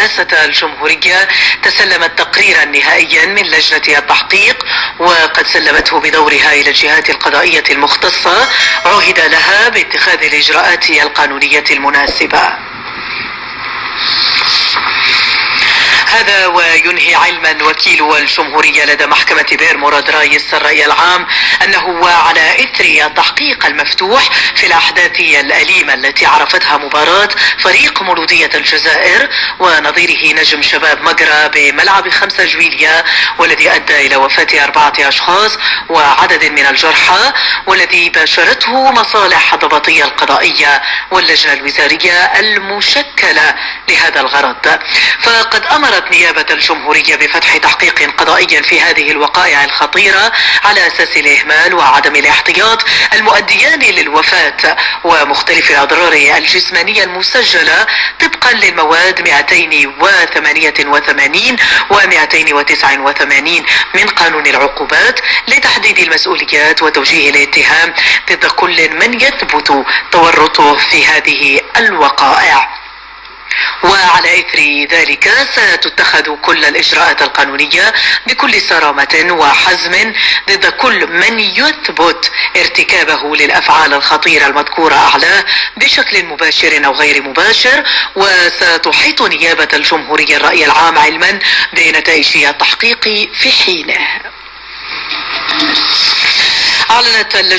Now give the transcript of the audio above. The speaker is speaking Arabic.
رئاسة الجمهورية تسلمت تقريرا نهائيا من لجنة التحقيق، وقد سلمته بدورها إلى الجهات القضائية المختصة عهد لها باتخاذ الإجراءات القانونية المناسبة. هذا وينهي علما وكيل الجمهورية لدى محكمة بير مراد رايس الرأي العام أنه وعلى إثر التحقيق المفتوح في الأحداث الأليمة التي عرفتها مباراة فريق مولودية الجزائر ونظيره نجم شباب مقرة بملعب 5 جويلية، والذي أدى إلى وفاة 4 أشخاص وعدد من الجرحى، والذي باشرته مصالح الضبطية القضائية واللجنة الوزارية المشكلة لهذا الغرض. فقد أمرت نيابة الجمهورية بفتح تحقيق قضائي في هذه الوقائع الخطيرة على أساس الإهمال وعدم الاحتياط المؤديان للوفاة ومختلف الأضرار الجسمانية المسجلة طبقا للمواد 288 و 289 من قانون العقوبات لتحديد المسؤوليات وتوجيه الاتهام ضد كل من يثبت تورطه في هذه الوقائع. وعلى إثر ذلك ستتخذ كل الإجراءات القانونية بكل صرامة وحزم ضد كل من يثبت ارتكابه للأفعال الخطيرة المذكورة أعلاه بشكل مباشر أو غير مباشر، وستحيط نيابة الجمهورية الرأي العام علما بنتائج التحقيق في حينه. أعلنت اللجنة